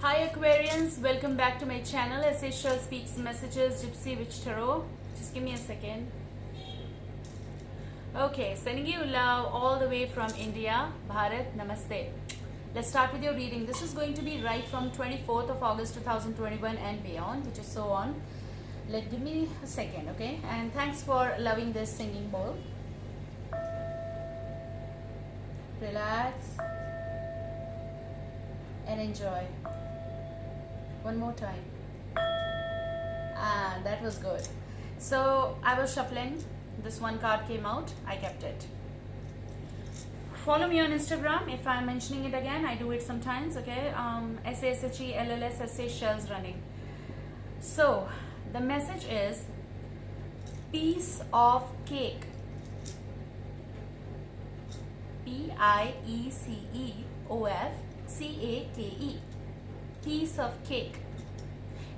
Hi Aquarians, welcome back to my channel. Essential Speaks Messages Gypsy Witch Tarot. Just give me a second. Okay, sending you love all the way from India. Bharat, namaste. Let's start with your reading. This is going to be right from 24th of August 2021 and beyond, which is so on. Give me a second, okay? And thanks for loving this singing bowl. Relax and enjoy. One more time. Ah, that was good. So I was shuffling. This one card came out. I kept it. Follow me on Instagram. If I'm mentioning it again, I do it sometimes. Okay. SASHELLS Shells Running. So the message is piece of cake. PIECEOFCAKE. Piece of cake.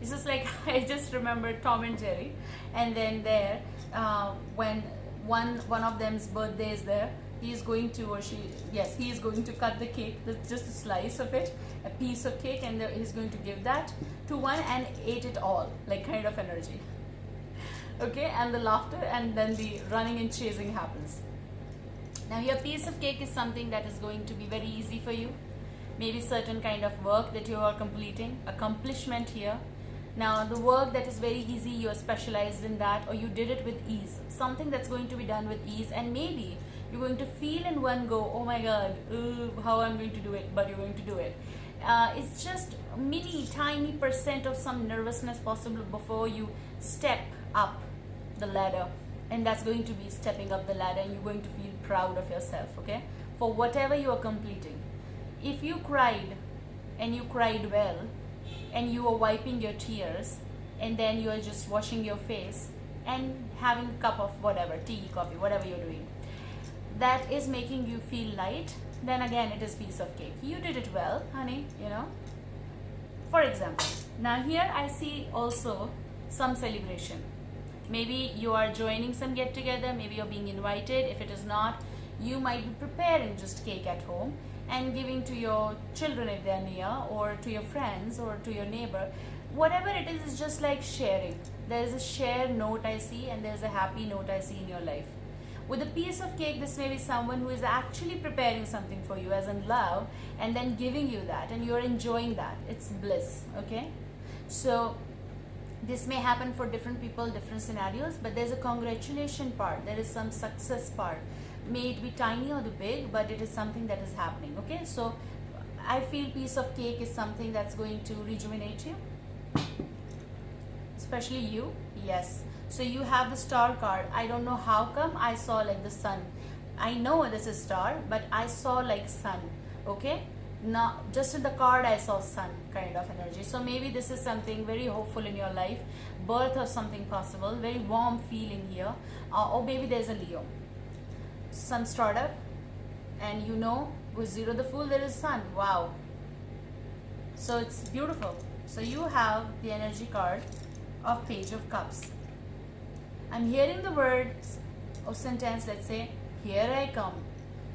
It's just like I just remember Tom and Jerry, and then there when one of them's birthday is there, he is going to he is going to cut the cake, just a slice of it, a piece of cake, and he's going to give that to one and ate it all, like kind of energy. Okay, and the laughter and then the running and chasing happens. Now your piece of cake is something that is going to be very easy for you. Maybe certain kind of work that you are completing, accomplishment here. Now the work that is very easy, you are specialized in that, or you did it with ease. Something that's going to be done with ease, and maybe you're going to feel in one go, oh my god, how I'm going to do it, but you're going to do it. It's just mini tiny % of some nervousness possible before you step up the ladder, and that's going to be stepping up the ladder, and you're going to feel proud of yourself, okay, for whatever you are completing. If you cried and you cried well and you are wiping your tears and then you are just washing your face and having a cup of whatever, tea, coffee, whatever you're doing, that is making you feel light, then again it is piece of cake. You did it well, honey, you know. For example, now here I see also some celebration. Maybe you are joining some get together, maybe you're being invited. If it is not, you might be preparing just cake at home and giving to your children if they're near, or to your friends, or to your neighbor. Whatever it is just like sharing. There's a share note I see, and there's a happy note I see in your life. With a piece of cake, this may be someone who is actually preparing something for you as in love, and then giving you that, and you're enjoying that. It's bliss, okay? So this may happen for different people, different scenarios, but there's a congratulation part, there is some success part. May it be tiny or the big, but it is something that is happening, okay? So I feel piece of cake is something that's going to rejuvenate you, especially you. Yes, so you have the star card. I don't know how come I saw like the sun. I know this is star, but I saw like sun, okay? Now just in the card I saw sun kind of energy. So maybe this is something very hopeful in your life, birth of something possible, very warm feeling here, or maybe there's a Leo, some startup, and you know with zero the fool there is sun. Wow, so it's beautiful. So you have the energy card of Page of Cups. I'm hearing the words of sentence, let's say, here I come.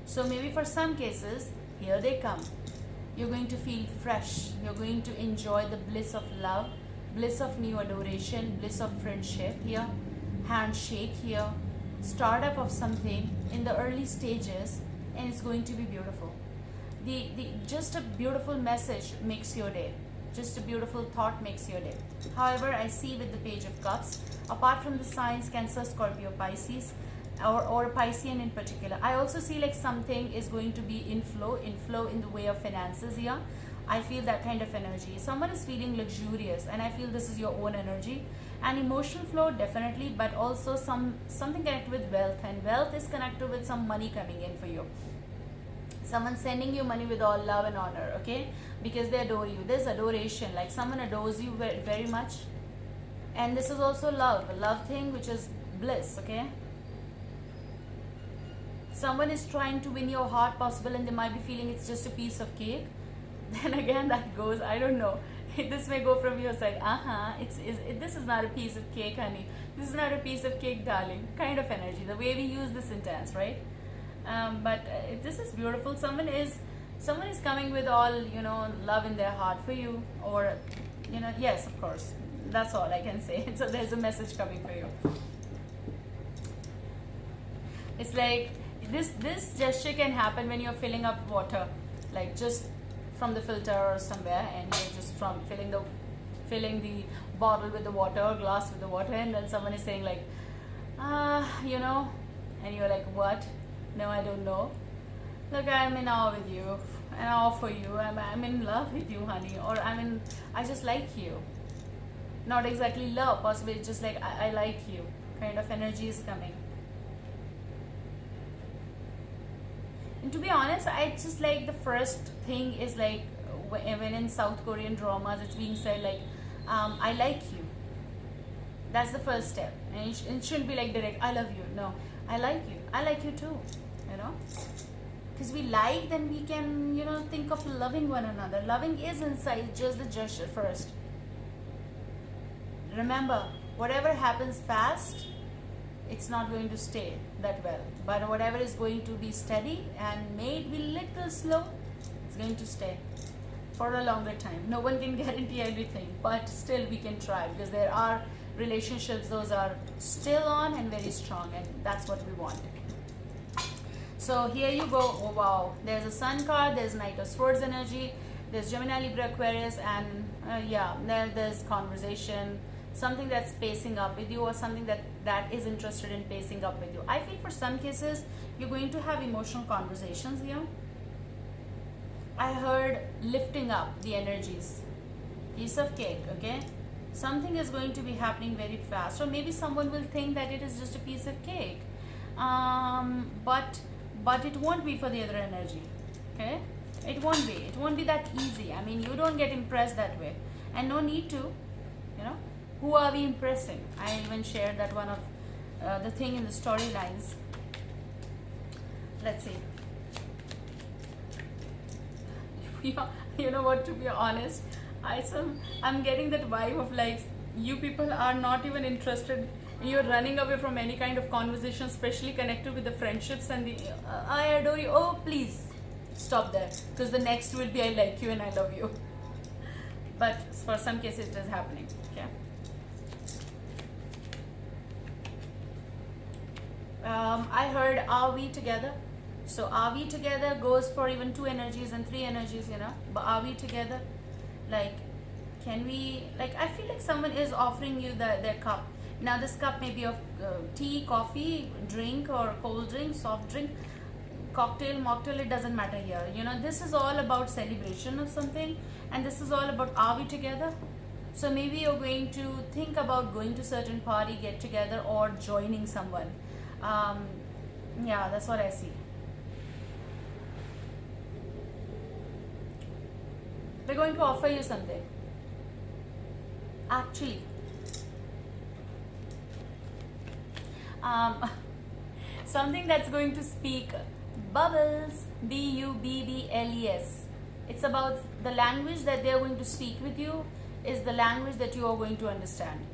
So maybe for some cases, here they come. You're going to feel fresh. You're going to enjoy the bliss of love, bliss of new adoration, bliss of friendship here, handshake here, startup of something in the early stages, and it's going to be beautiful. Just a beautiful message makes your day. Just a beautiful thought makes your day. However, I see with the Page of Cups, apart from the signs Cancer, Scorpio, Pisces, or Piscean in particular, I also see like something is going to be inflow in the way of finances here. I feel that kind of energy. Someone is feeling luxurious, and I feel this is your own energy. And emotional flow, definitely, but also something connected with wealth, and wealth is connected with some money coming in for you. Someone sending you money with all love and honor, okay? Because they adore you. There's adoration, like someone adores you very, very much. And this is also love, a love thing, which is bliss, okay? Someone is trying to win your heart possible, and they might be feeling it's just a piece of cake. Then again that goes, I don't know, this may go from your side, this is not a piece of cake, honey, this is not a piece of cake, darling, kind of energy, the way we use this sentence, right? But this is beautiful. Someone is Someone is coming with all, love in their heart for you, or, yes, of course. That's all I can say. So there's a message coming for you. It's like this gesture can happen when you're filling up water, like just from the filter or somewhere, and you're just from filling the bottle with the water or glass with the water, and then someone is saying like, and you're like, what? No, I don't know. Look, I'm in awe with you, and awe for you. I'm in love with you, honey, or I just like you. Not exactly love, possibly just like I like you kind of energy is coming. And to be honest, I just like the first thing is like when in South Korean dramas it's being said like, I like you. That's the first step, and it shouldn't be like direct, I love you. No, I like you. I like you too, because we like, then we can think of loving one another. Loving is inside, just the gesture first. Remember, whatever happens fast, it's not going to stay that well, but whatever is going to be steady and made be little slow, it's going to stay for a longer time. No one can guarantee everything, but still we can try, because there are relationships, those are still on and very strong, and that's what we want. So here you go. Oh wow, there's a Sun card, there's Knight of Swords energy, there's Gemini, Libra, Aquarius, and there's conversation, something that's pacing up with you, or something that is interested in pacing up with you. I feel for some cases you're going to have emotional conversations here. I heard lifting up the energies, piece of cake. Okay, something is going to be happening very fast, or maybe someone will think that it is just a piece of cake, but it won't be for the other energy. Okay, it won't be that easy. I mean, you don't get impressed that way, and no need to. Who are we impressing? I even shared that one of the thing in the storylines. Let's see. You know what, to be honest, I'm getting that vibe of like, you people are not even interested, and you're running away from any kind of conversation, especially connected with the friendships and the I adore you. Oh, please stop there, because the next will be I like you and I love you. But for some cases it is happening. Okay. I heard, are we together? So are we together goes for even 2 energies and 3 energies, but are we together? Like, can we, like, I feel like someone is offering you their cup. Now this cup may be of tea, coffee, drink, or cold drink, soft drink, cocktail, mocktail, it doesn't matter here. This is all about celebration of something, and this is all about, are we together? So maybe you're going to think about going to certain party, get together, or joining someone. Yeah, that's what I see. They're going to offer you something. Actually, something that's going to speak bubbles, B-U-B-B-L-E-S. It's about the language that they're going to speak with you is the language that you are going to understand.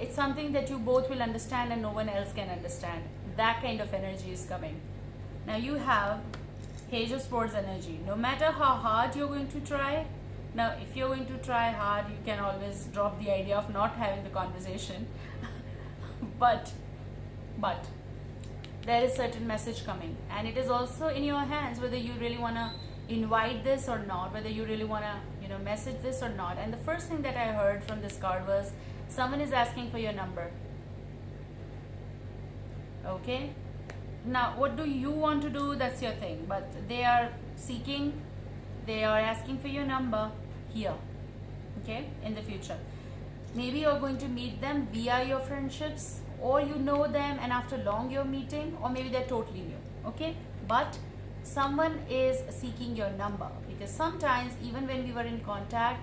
It's something that you both will understand and no one else can understand. That kind of energy is coming. Now you have Page of Swords energy. No matter how hard you're going to try, now if you're going to try hard, you can always drop the idea of not having the conversation. but there is certain message coming, and it is also in your hands whether you really want to invite this or not, whether you really want to message this or not. And the first thing that I heard from this card was someone is asking for your number. Okay, now what do you want to do? That's your thing, but they are asking for your number here. Okay, in the future maybe you're going to meet them via your friendships, or you know them and after long you're meeting, or maybe they're totally new. Okay, but someone is seeking your number, because sometimes even when we were in contact,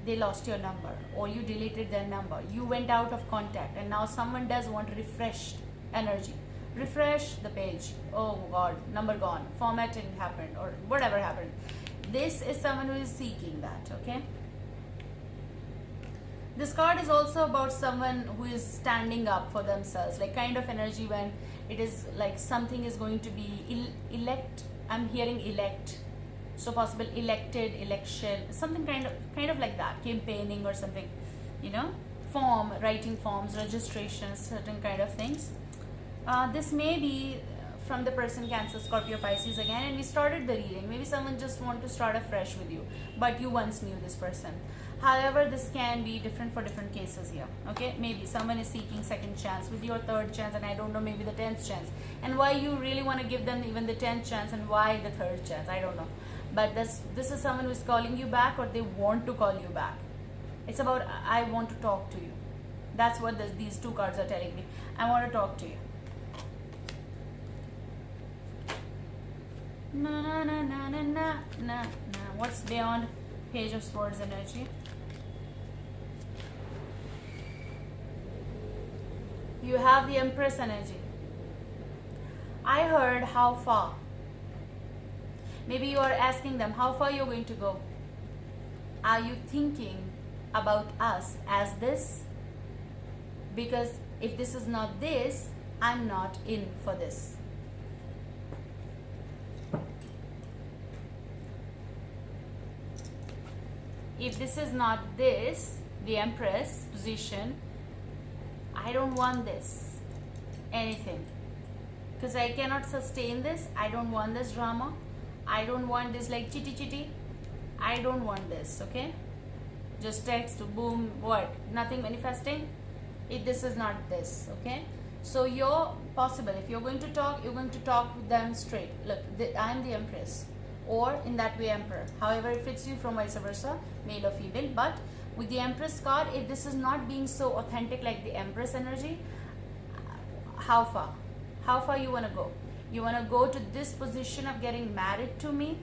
they lost your number, or you deleted their number, you went out of contact, and now someone does want refreshed energy. Refresh the page. Oh god, number gone, formatting happened, or whatever happened. This is someone who is seeking that. Okay, this card is also about someone who is standing up for themselves, like kind of energy when it is like something is going to be elect. I'm hearing elect. So possible elected, election, something kind of like that, campaigning or something, you know, writing forms, registrations, certain kind of things. This may be from the person Cancer, Scorpio, Pisces again, and we started the reading. Maybe someone just want to start afresh with you, but you once knew this person. However, this can be different for different cases here. Okay, maybe someone is seeking second chance with your third chance, and I don't know, maybe the 10th chance. And why you really want to give them even the 10th chance, and why the third chance, I don't know. But this is someone who is calling you back, or they want to call you back. It's about, I want to talk to you. That's what these two cards are telling me. I want to talk to you. Na na na na na na na na. What's beyond Page of Swords energy? You have the Empress energy. I heard how far. Maybe you are asking them how far you're going to go. Are you thinking about us as this? Because if this is not this, I'm not in for this. If this is not this, the Empress position, I don't want this, anything. Because I cannot sustain this. I don't want this drama. I don't want this like chitty. I don't want this, okay? Just text, boom, what? Nothing manifesting. If this is not this, okay? So you're possible. If you're going to talk, you're going to talk with them straight. Look, I'm the Empress. Or in that way Emperor. However it fits you from vice versa, male or female. But with the Empress card, if this is not being so authentic like the Empress energy, how far you want to go? You want to go to this position of getting married to me,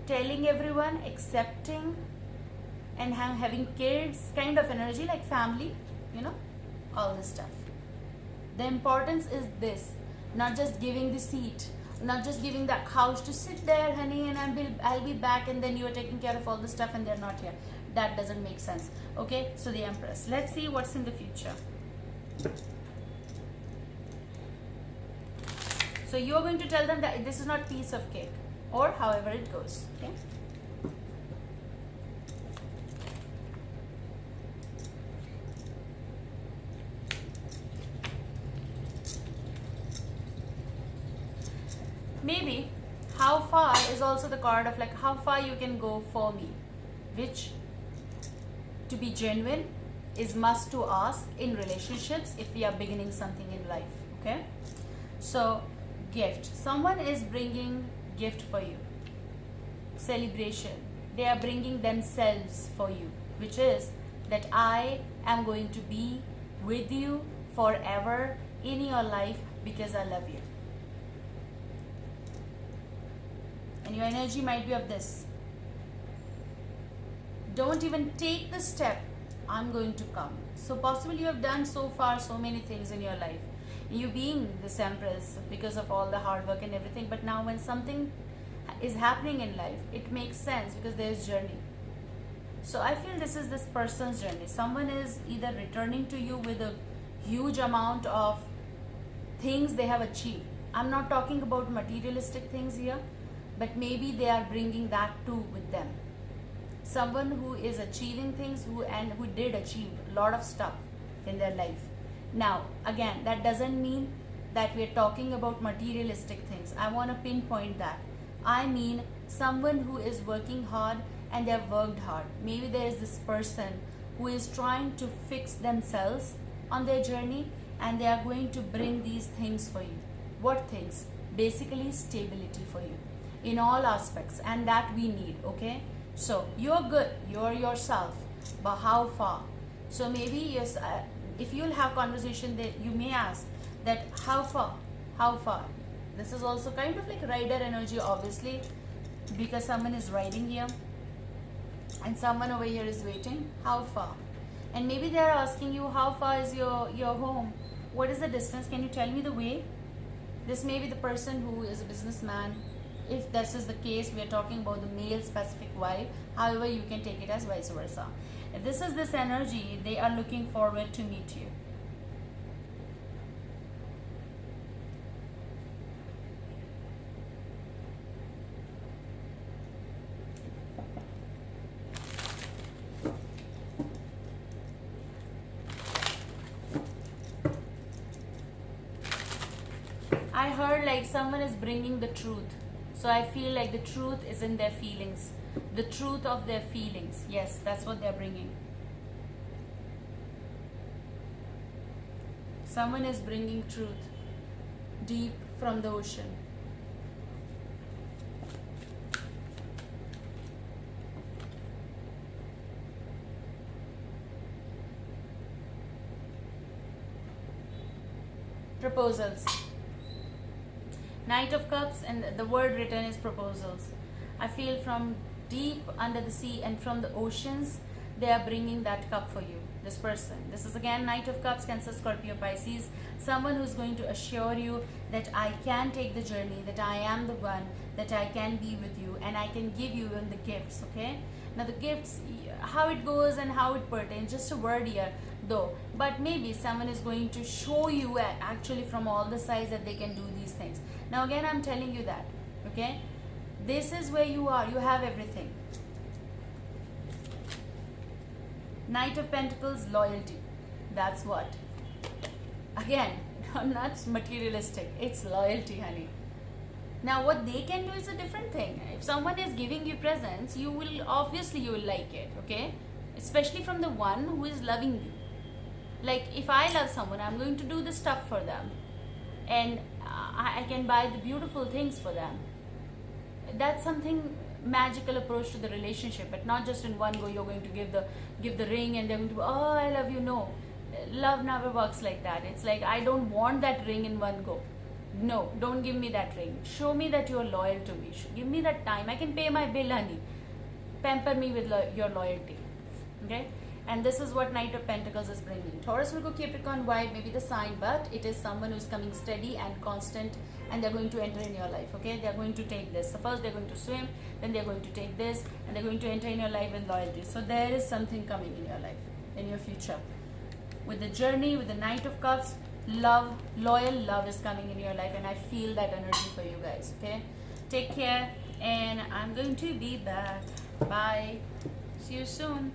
telling everyone, accepting, and having kids, kind of energy, like family, you know, all this stuff. The importance is this, not just giving the seat, not just giving that couch to sit there, honey, and I'll be back, and then you are taking care of all the stuff and they're not here. That doesn't make sense. Okay, so the Empress. Let's see what's in the future. So you're going to tell them that this is not piece of cake, or however it goes. Okay. Maybe how far is also the card of like how far you can go for me, which to be genuine is must to ask in relationships if we are beginning something in life. Okay, so gift, someone is bringing gift for you, celebration, they are bringing themselves for you, which is that I am going to be with you forever in your life because I love you. And your energy might be of this. Don't even take the step. I'm going to come. So possibly you have done so far so many things in your life. You being this Empress because of all the hard work and everything. But now when something is happening in life, it makes sense because there is journey. So I feel this is this person's journey. Someone is either returning to you with a huge amount of things they have achieved. I'm not talking about materialistic things here, but maybe they are bringing that too with them. Someone who is achieving things, who did achieve a lot of stuff in their life. Now, again, that doesn't mean that we're talking about materialistic things. I want to pinpoint that. I mean someone who is working hard and they have worked hard. Maybe there is this person who is trying to fix themselves on their journey, and they are going to bring these things for you. What things? Basically stability for you in all aspects, and that we need. Okay, so you're good, you're yourself, but how far? So maybe yes, if you'll have conversation, that you may ask that how far. This is also kind of like rider energy, obviously, because someone is riding here and someone over here is waiting. How far? And maybe they are asking you how far is your home, what is the distance, can you tell me the way? This may be the person who is a businessman. If this is the case, we are talking about the male specific vibe. However, you can take it as vice versa. If this is this energy, they are looking forward to meet you. heard like someone is bringing the truth. So I feel like the truth is in their feelings. The truth of their feelings. Yes, that's what they're bringing. Someone is bringing truth deep from the ocean. Proposals. Knight of Cups, and the word written is proposals. I feel from deep under the sea and from the oceans, they are bringing that cup for you. This person. This is again Knight of Cups, Cancer, Scorpio, Pisces. Someone who's going to assure you that I can take the journey, that I am the one, that I can be with you, and I can give you even the gifts. Okay. Now the gifts, how it goes and how it pertains, just a word here though. But maybe someone is going to show you actually from all the sides that they can do these things. Now again, I'm telling you that. Okay. This is where you are. You have everything. Knight of Pentacles, loyalty. That's what. Again, not materialistic. It's loyalty, honey. Now, what they can do is a different thing. If someone is giving you presents, you will like it, okay? Especially from the one who is loving you. Like, if I love someone, I'm going to do the stuff for them. And I can buy the beautiful things for them. That's something magical approach to the relationship, but not just in one go you're going to give the ring and they're going to be, oh, I love you. No, love never works like that. It's like, I don't want that ring in one go. No, don't give me that ring. Show me that you're loyal to me. Give me that time. I can pay my bill, honey. Pamper me with your loyalty. Okay. And this is what Knight of Pentacles is bringing. Taurus, Virgo, Capricorn, White may be the sign, but it is someone who's coming steady and constant, and they're going to enter in your life. Okay, they're going to take this. So first they're going to swim, then they're going to take this, and they're going to enter in your life with loyalty. So there is something coming in your life, in your future. With the journey, with the Knight of Cups, love, loyal love is coming in your life, and I feel that energy for you guys. Okay, take care, and I'm going to be back. Bye. See you soon.